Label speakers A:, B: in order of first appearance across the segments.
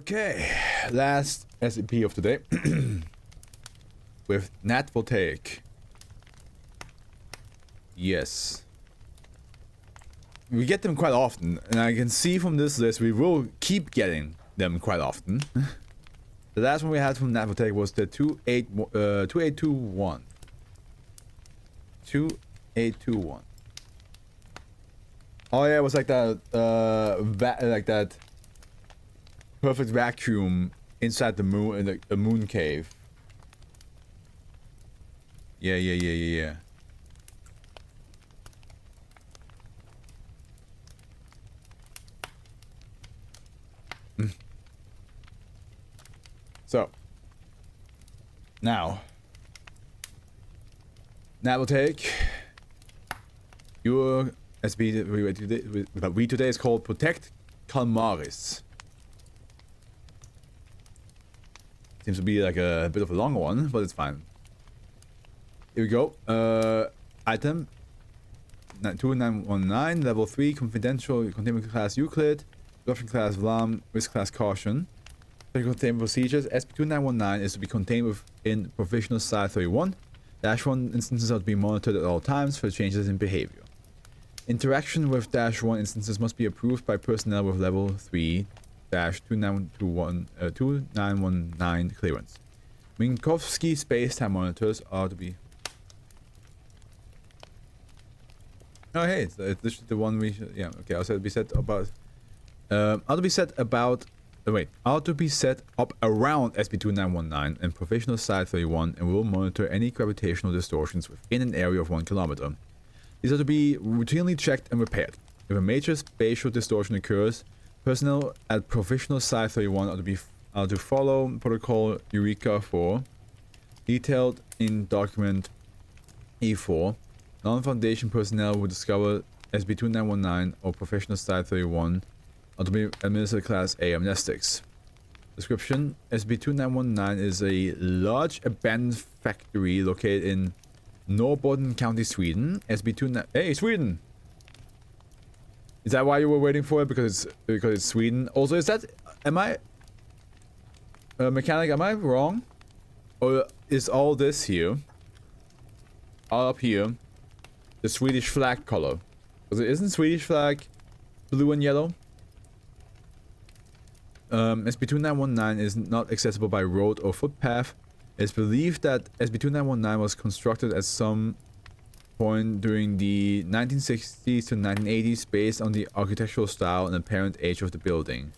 A: Okay, last SCP of today with Nat Voltaic. Yes. We get them quite often, and I can see from this list we will keep getting them quite often. The last one we had from Nat Voltaic was the 2821. 2821. Oh yeah, it was like that, like that perfect vacuum inside the moon, in the moon cave. Yeah. So now will take your SCP that we today is called Protect Kalmaris. Seems to be like a bit of a long one, but it's fine. Here we go. Item 2919, level 3, confidential, containment class Euclid, corruption class Vlam, risk class Caution. Containment procedures. SCP-2919 is to be contained within provisional site 31. -1 instances are to be monitored at all times for changes in behavior. Interaction with -1 instances must be approved by personnel with level 3-2919 clearance. Minkowski space-time monitors are to be... Oh hey, it's literally the one we should... Yeah, okay, also to be set about... are to be set up around SCP-2919 and provisional site 31 and will monitor any gravitational distortions within an area of 1 kilometer. These are to be routinely checked and repaired. If a major spatial distortion occurs, personnel at provisional site 31 are to follow protocol Eureka 4, detailed in document E4. Non-Foundation personnel will discover SCP-2919 or provisional site 31 are to be administered class A amnestics. Description: SCP-2919 is a large abandoned factory located in Norrbotten County, Sweden. SCP-29... Hey, Sweden! Is that why you were waiting for it? Because it's Sweden? Also, is that... Am I... mechanic, am I wrong? Or is all this here... all up here... the Swedish flag color? Because it isn't Swedish flag blue and yellow? SCP-2919 is not accessible by road or footpath. It's believed that SCP-2919 was constructed at some point during the 1960s to 1980s based on the architectural style and apparent age of the building.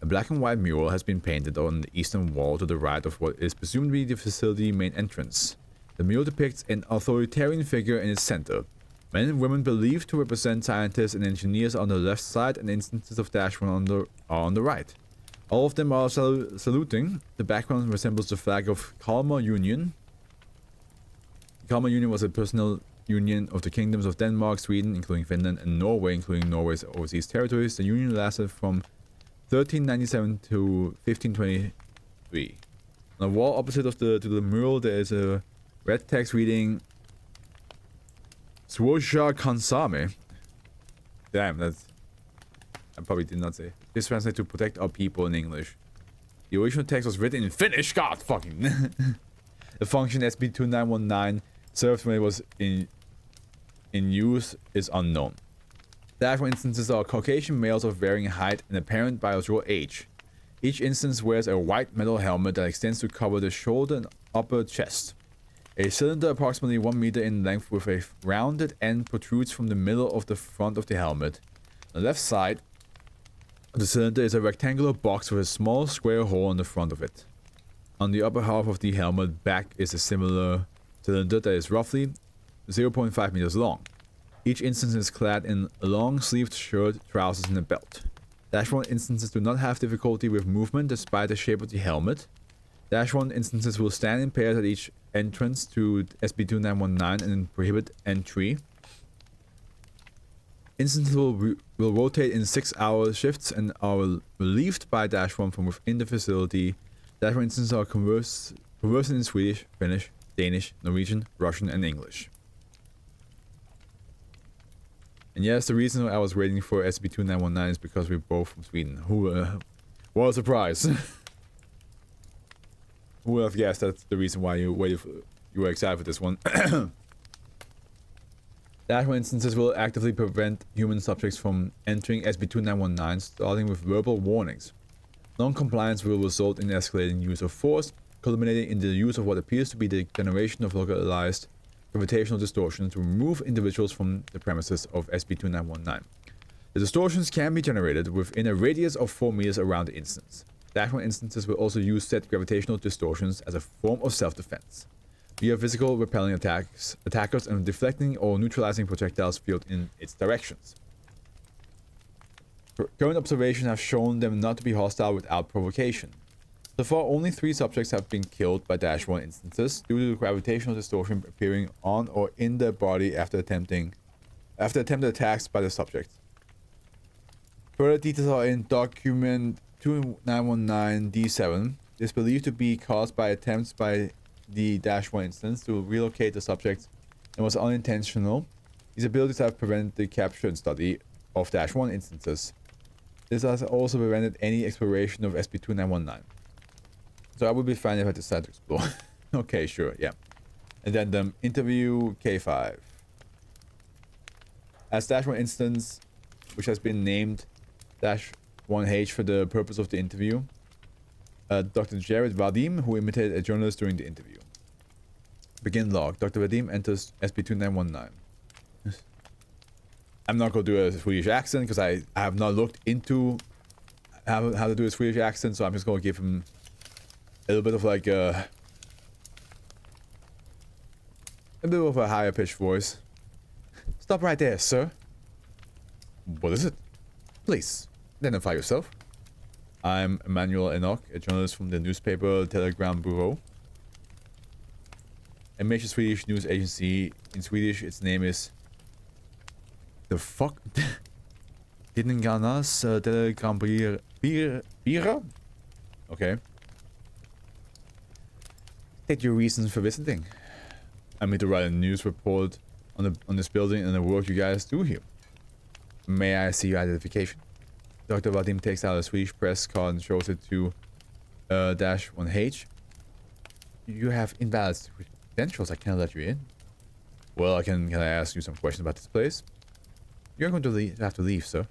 A: A black and white mural has been painted on the eastern wall to the right of what is presumed to be the facility main entrance. The mural depicts an authoritarian figure in its center. Men and women believed to represent scientists and engineers are on the left side and instances of -1 are on the right. All of them are saluting. The background resembles the flag of Kalmar Union. Kalmar Union was a personal union of the kingdoms of Denmark, Sweden, including Finland, and Norway, including Norway's overseas territories. The union lasted from 1397 to 1523. On the wall opposite to the mural, there is a red text reading Swosha Kansame. Damn, that's... I probably did not say. This translates to protect our people in English. The original text was written in Finnish. God fucking. The function SCP-2919 served when it was in use is unknown. The actual instances are Caucasian males of varying height and apparent biological age. Each instance wears a white metal helmet that extends to cover the shoulder and upper chest. A cylinder approximately 1 meter in length with a rounded end protrudes from the middle of the front of the helmet. On the left side, the cylinder is a rectangular box with a small square hole on the front of it. On the upper half of the helmet back is a similar cylinder that is roughly 0.5 meters long. Each instance is clad in a long-sleeved shirt, trousers, and a belt. -1 instances do not have difficulty with movement despite the shape of the helmet. -1 instances will stand in pairs at each entrance to SCP-2919 and prohibit entry. Instances will rotate in 6-hour shifts and are relieved by -1 from within the facility. -1 instances are conversant in Swedish, Finnish, Danish, Norwegian, Russian, and English. And yes, the reason I was waiting for SCP-2919 is because we're both from Sweden. What a surprise. Who would have guessed that's the reason why you were excited for this one. Dash 1 instances will actively prevent human subjects from entering SB2919, starting with verbal warnings. Non-compliance will result in escalating use of force, culminating in the use of what appears to be the generation of localized gravitational distortion to remove individuals from the premises of SB2919. The distortions can be generated within a radius of 4 meters around the instance. Dash 1 instances will also use said gravitational distortions as a form of self-defense, via physical repelling attackers and deflecting or neutralizing projectiles field in its directions. Current observations have shown them not to be hostile without provocation. So far, only 3 subjects have been killed by Dash 1 instances due to gravitational distortion appearing on or in their body after attempted attacks by the subject. Further details are in document 2919D7. It is believed to be caused by attempts by the Dash 1 instance to relocate the subject and was unintentional. These abilities have prevented the capture and study of Dash 1 instances. This has also prevented any exploration of SB2919. So I would be fine if I decide to explore. Okay, sure, yeah. Addendum, interview K5. As Dash 1 instance, which has been named Dash 1H for the purpose of the interview, Dr. Jared Vadim, who imitated a journalist during the interview. Begin log. Dr. Vadim enters SB2919. I'm not going to do a Swedish accent because I have not looked into how to do a Swedish accent, so I'm just going to give him a little bit of like a bit of a higher pitched voice. Stop right there, sir. What is it? Please, identify yourself. I'm Emmanuel Enoch, a journalist from the newspaper Telegram Bureau, a major Swedish news agency. In Swedish, its name is... The fuck? Tidningarnas Telegram Bureau? Okay. State your reasons for visiting. I'm here to write a news report on this building and the work you guys do here. May I see your identification? Dr. Vadim takes out a Swedish press card and shows it to Dash 1H. You have invalid credentials. I can't let you in. Well, can I ask you some questions about this place? You're going to have to leave, sir.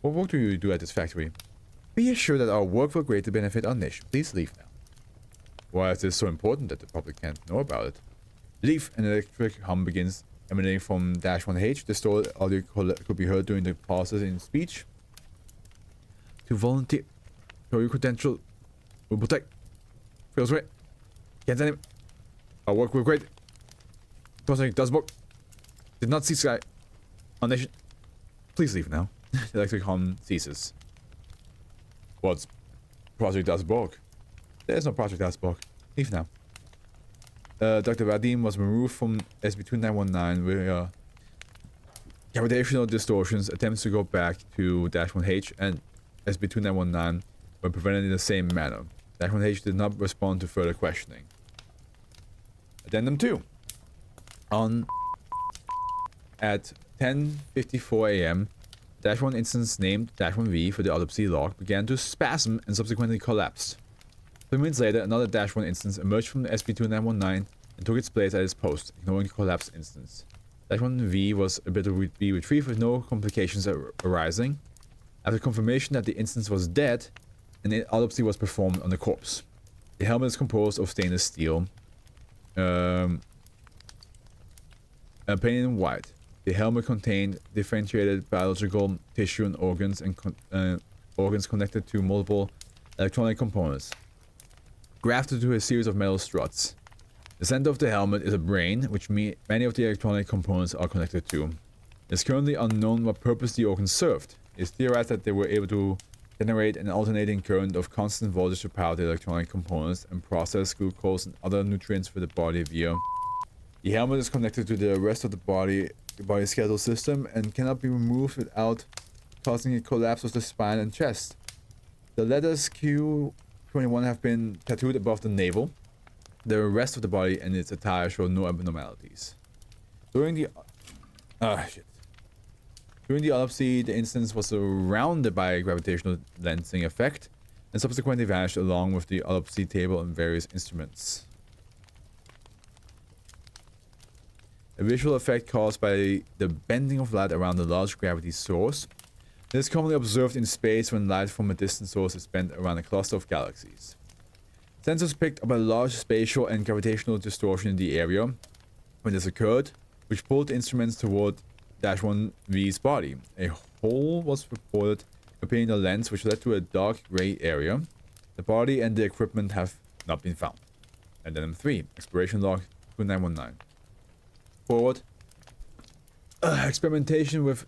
A: What work do you do at this factory? Be assured that our work will greatly benefit our nation. Please leave now. Why is this so important that the public can't know about it? Leave! An electric hum begins emanating from Dash 1H. The stored audio could be heard during the pauses in speech. To volunteer. Show your credential. Will protect. Feels great. Can't send him. Our work will great. Project does work. Did not see Sky. Our nation. Please leave now. The electric hum ceases. What's Project does work? There's no Project does work. Leave now. Dr. Vadim was removed from SB2919 where gravitational distortions attempts to go back to Dash 1H and SB2919 were prevented in the same manner. Dash 1H did not respond to further questioning. Addendum 2. At 10:54 a.m., Dash 1 instance named Dash 1V for the autopsy log began to spasm and subsequently collapsed. 3 minutes later, another Dash 1 instance emerged from the SB2919 and took its place at its post, ignoring the collapsed instance. Dash 1V was able to be retrieved with no complications arising. After confirmation that the instance was dead, an autopsy was performed on the corpse. The helmet is composed of stainless steel, painted in white. The helmet contained differentiated biological tissue and organs connected to multiple electronic components, grafted to a series of metal struts. The center of the helmet is a brain, which many of the electronic components are connected to. It is currently unknown what purpose the organs served. It is theorized that they were able to generate an alternating current of constant voltage to power the electronic components and process glucose and other nutrients for the body via. The helmet is connected to the rest of the body skeletal system and cannot be removed without causing a collapse of the spine and chest. The letters Q21 have been tattooed above the navel. The rest of the body and its attire show no abnormalities. During the autopsy, the instance was surrounded by a gravitational lensing effect and subsequently vanished along with the autopsy table and various instruments. A visual effect caused by the bending of light around a large gravity source. It is commonly observed in space when light from a distant source is bent around a cluster of galaxies. Sensors picked up a large spatial and gravitational distortion in the area when this occurred, which pulled the instruments toward -1V's body. A hole was reported appearing in the lens, which led to a dark gray area. The body and the equipment have not been found. Addendum 3, Exploration Log 2919. Forward. Experimentation with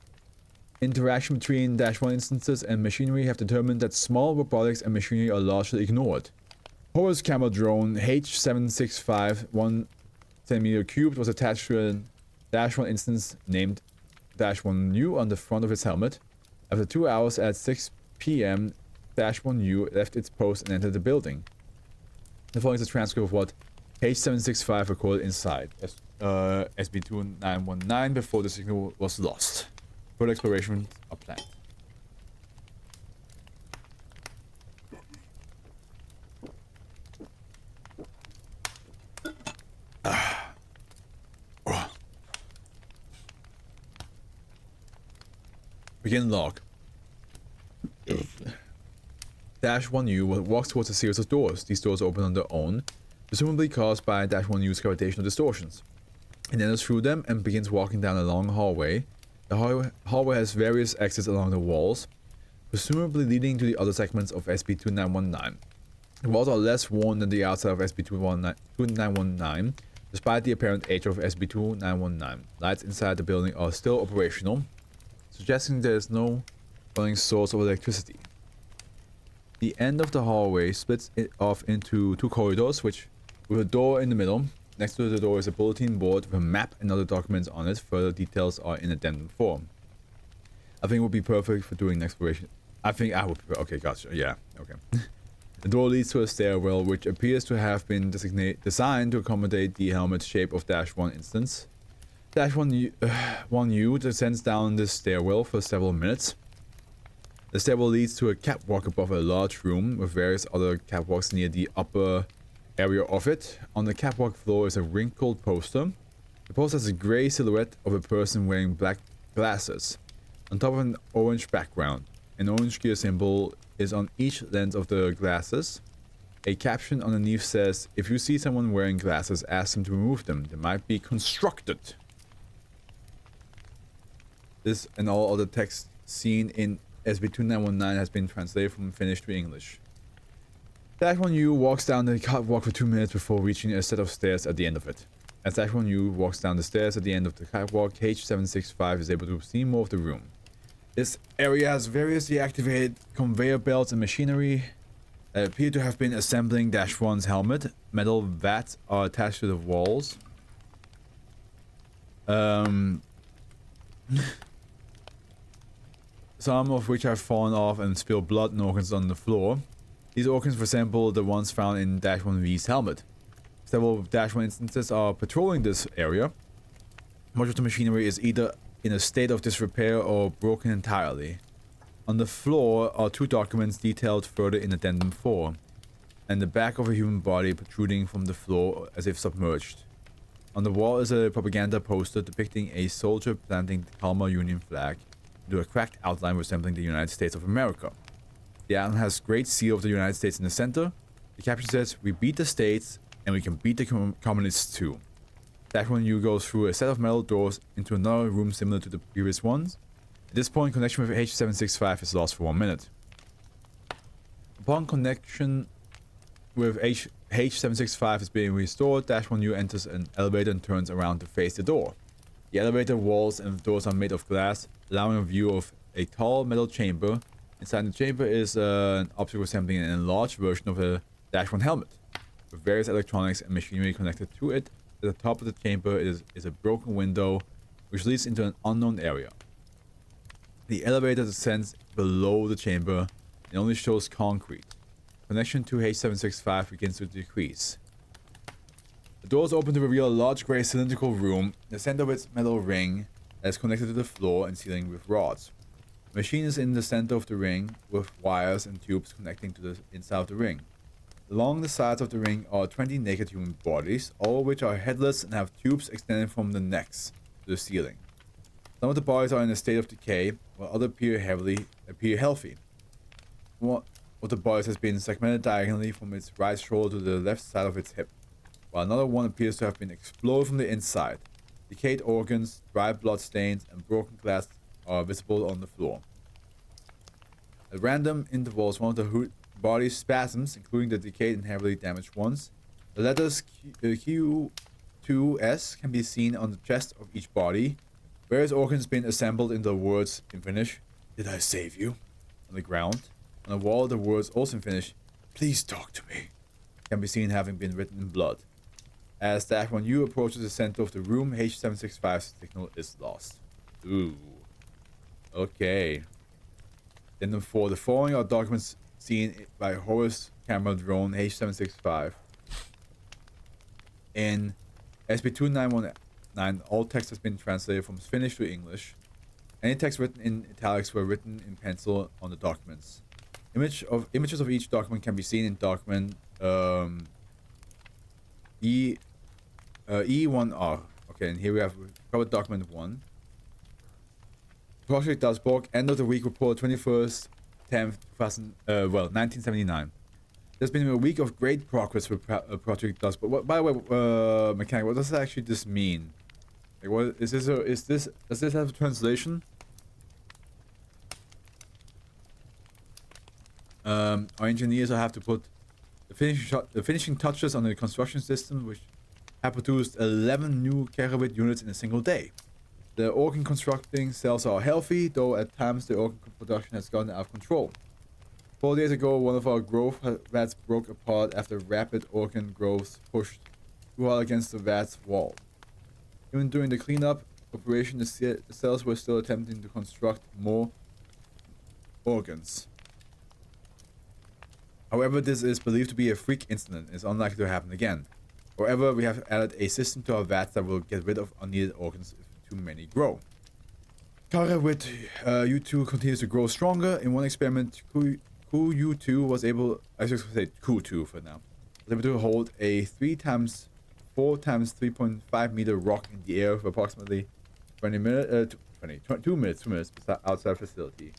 A: interaction between -1 instances and machinery have determined that small robotics and machinery are largely ignored. Horus camera drone H765 1 cm cubed was attached to a -1 instance named -1U on the front of its helmet. After 2 hours at 6 p.m., -1U left its post and entered the building. The following is a transcript of what H765 recorded inside SB2919 before the signal was lost. Further exploration are planned. Begin log. -1U walks towards a series of doors. These doors open on their own, presumably caused by -1U's gravitational distortions. It enters through them and begins walking down a long hallway. The hallway has various exits along the walls, presumably leading to the other segments of SB2919. The walls are less worn than the outside of SB2919, despite the apparent age of SB2919. Lights inside the building are still operational, suggesting there is no running source of electricity. The end of the hallway splits it off into 2 corridors, with a door in the middle. Next to the door is a bulletin board with a map and other documents on it. Further details are in addendum 4. I think it would be perfect for doing exploration. I think I would. Okay, gotcha. Yeah, okay. The door leads to a stairwell, which appears to have been designed to accommodate the helmet shape of -1 instance. -1U descends down this stairwell for several minutes. The stairwell leads to a catwalk above a large room with various other catwalks near the upper area of it. On the catwalk floor is a wrinkled poster. The poster has a gray silhouette of a person wearing black glasses on top of an orange background. An orange gear symbol is on each lens of the glasses. A caption underneath says, "If you see someone wearing glasses, ask them to remove them. They might be constructed." This and all other text seen in SB2919 has been translated from Finnish to English. -1U walks down the catwalk for 2 minutes before reaching a set of stairs at the end of it. As -1U walks down the stairs at the end of the catwalk, H765 is able to see more of the room. This area has various deactivated conveyor belts and machinery that appear to have been assembling -1's helmet. Metal vats are attached to the walls. Some of which have fallen off and spill blood and organs on the floor. These organs resemble the ones found in -1V's helmet. Several -1 instances are patrolling this area. Much of the machinery is either in a state of disrepair or broken entirely. On the floor are 2 documents detailed further in addendum 4, and the back of a human body protruding from the floor as if submerged. On the wall is a propaganda poster depicting a soldier planting the Kalmar Union flag into a cracked outline resembling the United States of America. The outline has Great Seal of the United States in the center. The caption says, "We beat the states, and we can beat the communists too." -1U goes through a set of metal doors into another room similar to the previous ones. At this point, connection with H765 is lost for 1 minute. Upon connection with H765 is being restored, -1U enters an elevator and turns around to face the door. The elevator walls and doors are made of glass, allowing a view of a tall metal chamber. Inside the chamber is an object resembling an enlarged version of a -1 helmet, with various electronics and machinery connected to it. At the top of the chamber is a broken window, which leads into an unknown area. The elevator descends below the chamber and only shows concrete. Connection to H765 begins to decrease. The doors open to reveal a large grey cylindrical room, in the center of its metal ring that is connected to the floor and ceiling with rods. The machine is in the center of the ring with wires and tubes connecting to the inside of the ring. Along the sides of the ring are 20 naked human bodies, all of which are headless and have tubes extending from the necks to the ceiling. Some of the bodies are in a state of decay, while others appear healthy. One of the bodies has been segmented diagonally from its right shoulder to the left side of its hip, while another one appears to have been exploded from the inside. Decayed organs, dry blood stains, and broken glass are visible on the floor. At random intervals, one of the body's spasms, including the decayed and heavily damaged ones. The letters Q2S can be seen on the chest of each body. Various organs been assembled in the words in Finnish, "Did I save you?" on the ground. On the wall, the words also in Finnish, "Please talk to me," can be seen having been written in blood. As Staff 1U approaches the center of the room, H765's signal is lost. Ooh. Okay. Then for the following are documents seen by Horus camera drone H765. In SB2919, all text has been translated from Finnish to English. Any text written in italics were written in pencil on the documents. Images of each document can be seen in document E1R. Okay, and here we have covered document 1. Project Dustborg, end of the week report, 21st 10th 1979. There's been a week of great progress with Project Dustborg. By the way, mechanic, what does actually this mean? Like, what is this? Does this have a translation? Our engineers will have to put the finishing touches on the construction system, which have produced 11 new terabit units in a single day. The organ constructing cells are healthy, though at times the organ production has gotten out of control. 4 days ago, one of our growth vats broke apart after rapid organ growth pushed too hard against the vat's wall. Even during the cleanup operation, the cells were still attempting to construct more organs. However, this is believed to be a freak incident and is unlikely to happen again. However, we have added a system to our vats that will get rid of unneeded organs if too many grow. Kara with U2 continues to grow stronger. In one experiment, Q2 was able, I should say Q2 for now, was able to hold a 3 times 4 times 3.5 meter rock in the air for approximately 2 minutes outside facility.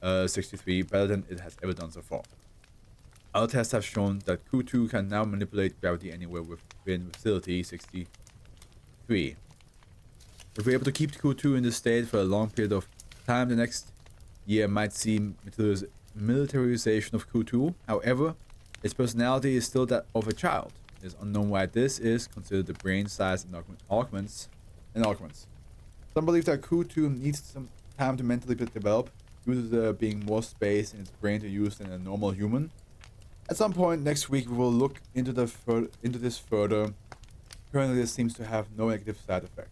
A: 63, better than it has ever done so far. Our tests have shown that Q2 can now manipulate gravity anywhere within facility 63. If we're able to keep Q2 in this state for a long period of time, the next year might see militarization of Q2. However, its personality is still that of a child. It is unknown why this is considered the brain size in augments. Some believe that Q2 needs some time to mentally develop due to there being more space in its brain to use than a normal human. At some point next week, we will look into this further. Currently, this seems to have no negative side effects.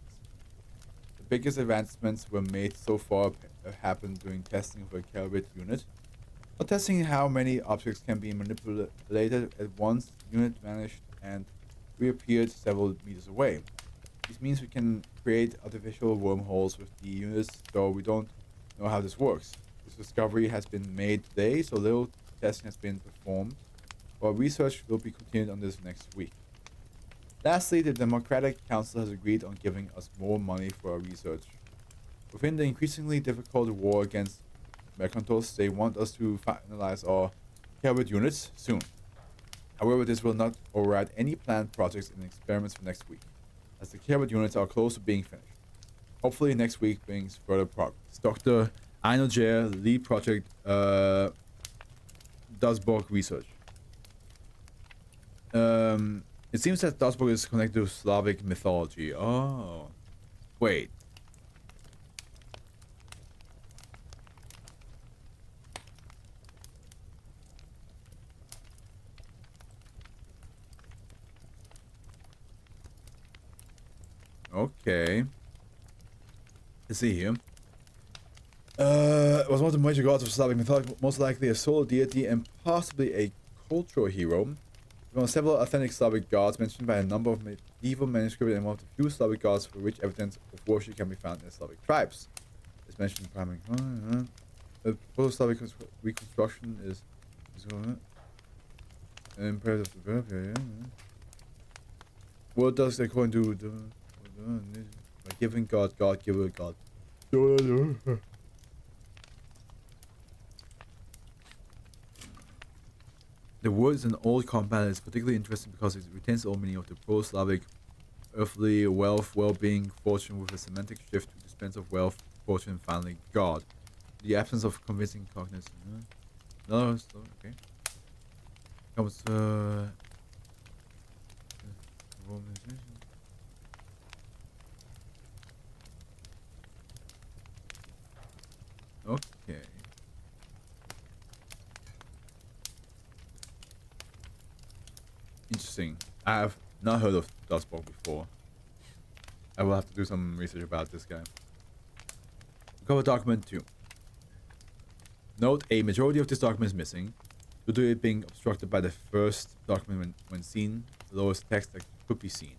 A: The biggest advancements were made so far happened during testing of a Kelvin unit. While testing how many objects can be manipulated at once, the unit vanished and reappeared several meters away. This means we can create artificial wormholes with the units, though we don't know how this works. This discovery has been made today, so little testing has been performed. Our research will be continued on this next week. Lastly, the Democratic Council has agreed on giving us more money for our research. Within the increasingly difficult war against Mercantos, they want us to finalize our Kelvin units soon. However, this will not override any planned projects and experiments for next week, as the Kelvin units are close to being finished. Hopefully next week brings further progress. Dr. Aino Jer, lead project Dustborg research. It seems that Dustborg is connected to Slavic mythology. Oh. Wait. Okay. Let's see here. It was one of the major gods of Slavic mythology, most likely a solar deity and possibly a cultural hero. One of several authentic Slavic gods mentioned by a number of medieval manuscripts and one of the few Slavic gods for which evidence of worship can be found in the Slavic tribes. This mentioned priming. Post-Slavic reconstruction is imperative to verb. Yeah. What does according to by giving God, God give a God. The word is an old compound. It's particularly interesting because it retains all meaning of the Pro-Slavic earthly wealth, well-being, fortune, with a semantic shift to dispense of wealth, fortune, and finally God. The absence of convincing cognizance. No, okay. Comes okay. Interesting. I have not heard of Dustbog before. I will have to do some research about this guy. Cover document 2. Note, a majority of this document is missing, due to it being obstructed by the first document when seen, the lowest text that could be seen.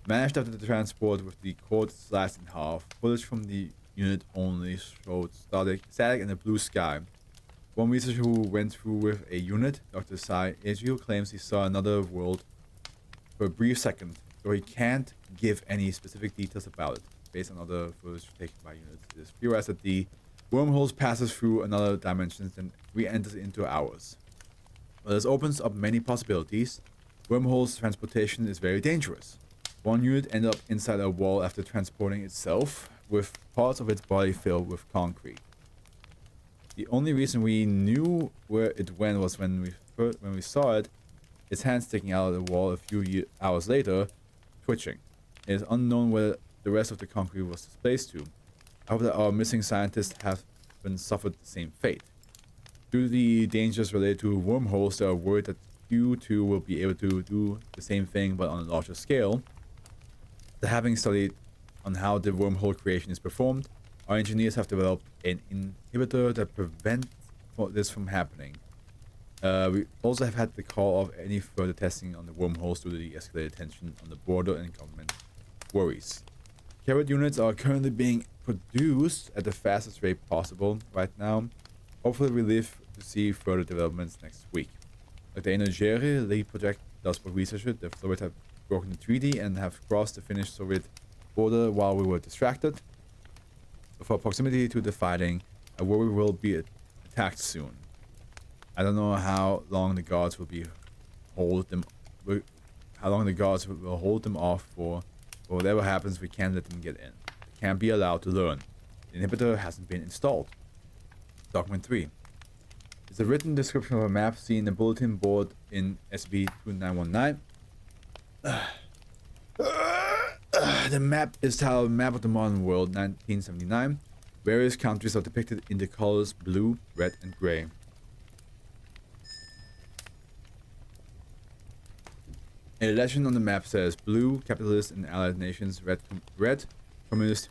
A: Managed after the transport with the cord sliced in half, footage from the unit only showed static and a blue sky. One researcher who went through with a unit, Dr. Sai Ezio, claims he saw another world for a brief second, though he can't give any specific details about it. Based on other footage taken by units, it is theorized that the wormholes passes through another dimension and re-enters into ours. While this opens up many possibilities, wormholes transportation is very dangerous. One unit ended up inside a wall after transporting itself, with parts of its body filled with concrete. The only reason we knew where it went was when we saw it, its hand sticking out of the wall a few hours later, twitching. It is unknown where the rest of the concrete was displaced to. I hope that our missing scientists have suffered the same fate. Due to the dangers related to wormholes, they are worried that you too will be able to do the same thing but on a larger scale. After having studied on how the wormhole creation is performed, our engineers have developed an inhibitor that prevents this from happening. We also have had the call of any further testing on the wormholes due to the escalated tension on the border and government worries. Carrot units are currently being produced at the fastest rate possible right now. Hopefully we live to see further developments next week. Dr. Energere, lead project Dustbog researcher, the Soviets have broken the treaty and have crossed the Finnish Soviet border while we were distracted. For proximity to the fighting, I worry we will be attacked soon. I don't know how long the guards will hold them off for, but whatever happens, we can't let them get in. They can't be allowed to learn. The inhibitor hasn't been installed. Document 3. It's a written description of a map seen in the bulletin board in SCP-2919. The map is titled Map of the Modern World 1979. Various countries are depicted in the colors blue, red, and gray. A legend on the map says blue, capitalist and allied nations, red communist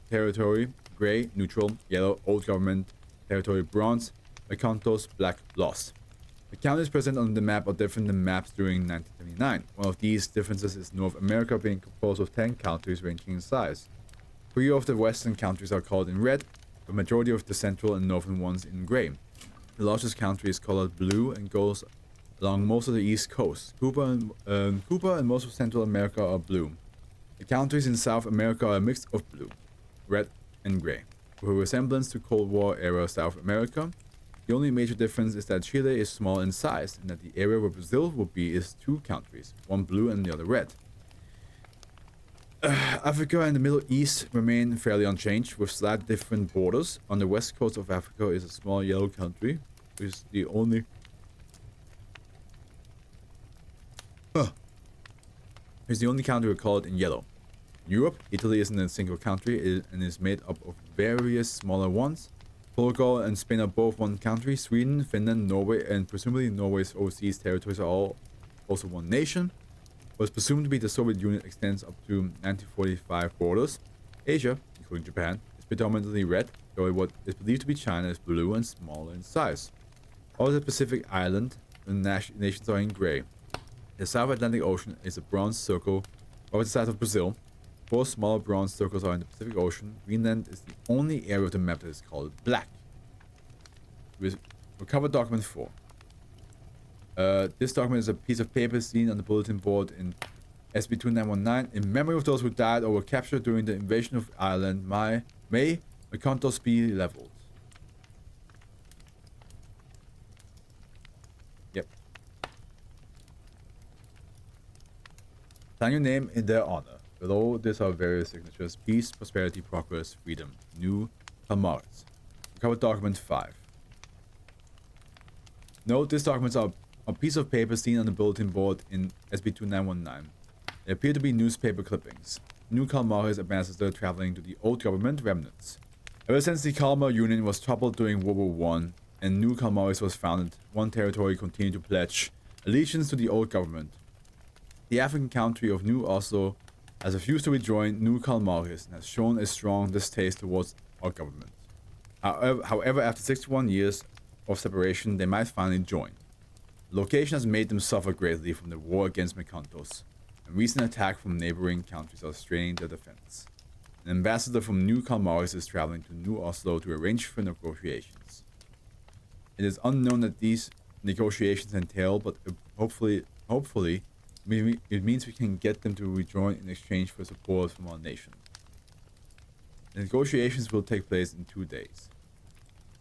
A: territory, gray, neutral, yellow, old government territory, bronze, Akantos, black, lost. The countries present on the map are different than maps during 1979. One of these differences is North America being composed of 10 countries ranging in size. 3 of the western countries are colored in red, the majority of the central and northern ones in gray. The largest country is colored blue and goes along most of the east coast. Cuba and most of Central America are blue. The countries in South America are a mix of blue, red, and gray, with a resemblance to Cold War era South America. The only major difference is that Chile is small in size, and that the area where Brazil will be is 2 countries, one blue and the other red. Africa and the Middle East remain fairly unchanged, with slightly different borders. On the west coast of Africa is a small yellow country, which is the only country recorded in yellow. In Europe, Italy isn't a single country and is made up of various smaller ones. Portugal and Spain are both one country. Sweden, Finland, Norway, and presumably Norway's overseas territories are all also one nation. What is presumed to be the Soviet Union extends up to 1945 borders. Asia, including Japan, is predominantly red, though what is believed to be China is blue and smaller in size. All the Pacific Island and nations are in gray. The South Atlantic Ocean is a bronze circle over the size of Brazil. 4 smaller bronze circles are in the Pacific Ocean. Greenland is the only area of the map that is called black. Recovered document 4. This document is a piece of paper seen on the bulletin board in SB2919 in memory of those who died or were captured during the invasion of Ireland. May McContos be leveled. Yep. Sign your name in their honor. Below this are various signatures: peace, prosperity, progress, freedom. New Kalmaris. Recovered document 5. Note, these documents are a piece of paper seen on the bulletin board in SB2919. They appear to be newspaper clippings. New Kalmaris ambassador traveling to the old government remnants. Ever since the Kalmar Union was toppled during World War I and New Kalmaris was founded, one territory continued to pledge allegiance to the old government. The African country of New Oslo has refused to rejoin New Kalmaris and has shown a strong distaste towards our government. However, after 61 years of separation, they might finally join. The location has made them suffer greatly from the war against McContos, and recent attacks from neighboring countries are straining their defense. An ambassador from New Kalmaris is traveling to New Oslo to arrange for negotiations. It is unknown what these negotiations entail, but hopefully it means we can get them to rejoin in exchange for support from our nation. The negotiations will take place in 2 days.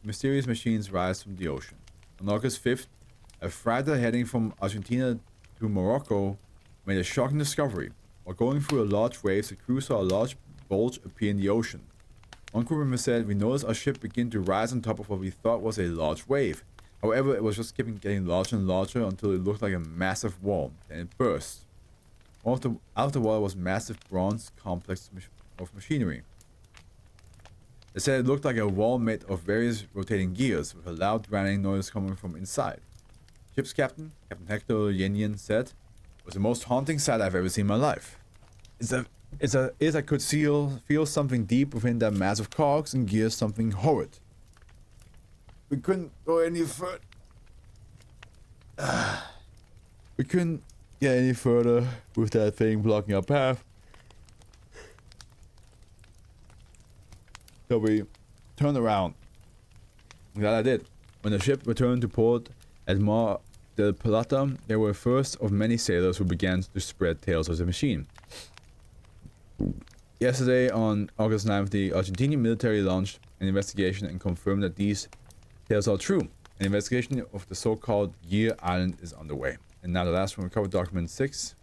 A: Mysterious machines rise from the ocean. On August 5th, a freighter heading from Argentina to Morocco made a shocking discovery. While going through a large wave, the crew saw a large bulge appear in the ocean. One crew member said, "We noticed our ship begin to rise on top of what we thought was a large wave. However, it was just getting larger and larger until it looked like a massive wall. Then it burst. Out of the water was a massive bronze complex of machinery. They said it looked like a wall made of various rotating gears, with a loud grinding noise coming from inside. Ship's captain, Captain Hector Yenian, said, "It was the most haunting sight I've ever seen in my life. I could feel something deep within that mass of cogs and gears, something horrid. We couldn't go any further. We couldn't get any further with that thing blocking our path. So we turned around. I'm glad I did. When the ship returned to port at Mar del Plata, there were first of many sailors who began to spread tales of the machine. Yesterday, on August 9th, the Argentinian military launched an investigation and confirmed that these tales are true. An investigation of the so-called Gear Island is underway." And now the last one, recovered document 6.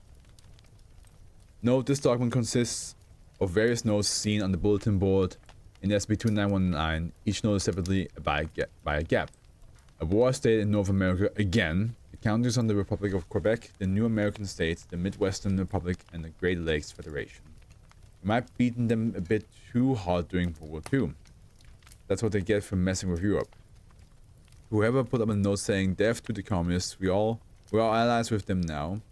A: Note, this document consists of various notes seen on the bulletin board in SB2919, each noted separately by a gap. A war state in North America again. The countries on the Republic of Quebec, the New American States, the Midwestern Republic, and the Great Lakes Federation. We might have beaten them a bit too hard during World War II. That's what they get for messing with Europe. Whoever put up a note saying death to the communists, we're all allies with them now.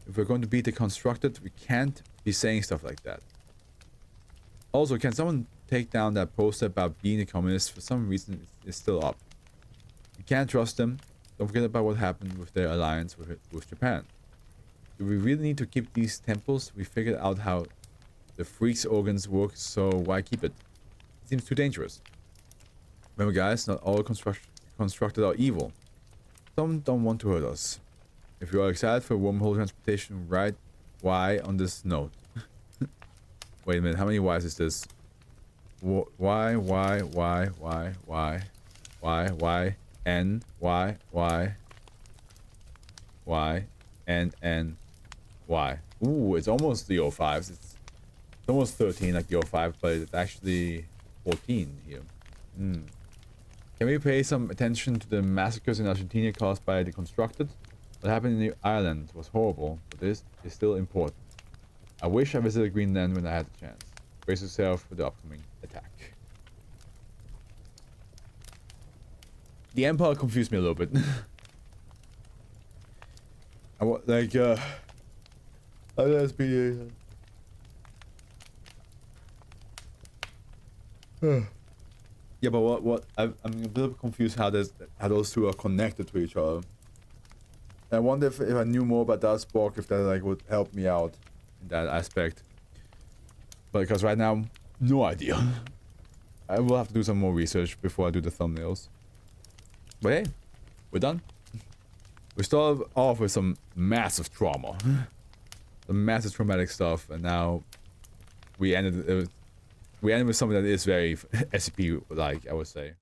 A: If we're going to beat the constructed, we can't be saying stuff like that. Also, can someone take down that poster about being a communist? For some reason, it's still up. You can't trust them. Don't forget about what happened with their alliance with Japan. Do we really need to keep these temples? We figured out how the freak's organs work, so why keep it? It seems too dangerous. Remember, guys, not all constructed are evil. Some don't want to hurt us. If you are excited for wormhole transportation, write Y on this note. Wait a minute, how many Y's is this? Y, N, N, Y. Ooh, it's almost the 05s. It's almost 13 like the 05, but it's actually 14 here. Can we pay some attention to the massacres in Argentina caused by the constructed? What happened in Ireland was horrible, but this is still important. I wish I visited Greenland when I had the chance. Brace yourself for the upcoming attack. The Empire confused me a little bit. Yeah, but what I'm a little confused how those two are connected to each other. I wonder if I knew more about that Spock, if that like would help me out in that aspect. But because right now, no idea. I will have to do some more research before I do the thumbnails. But hey, we're done. We started off with some massive trauma. Some massive traumatic stuff, and now we ended with something that is very SCP-like, I would say.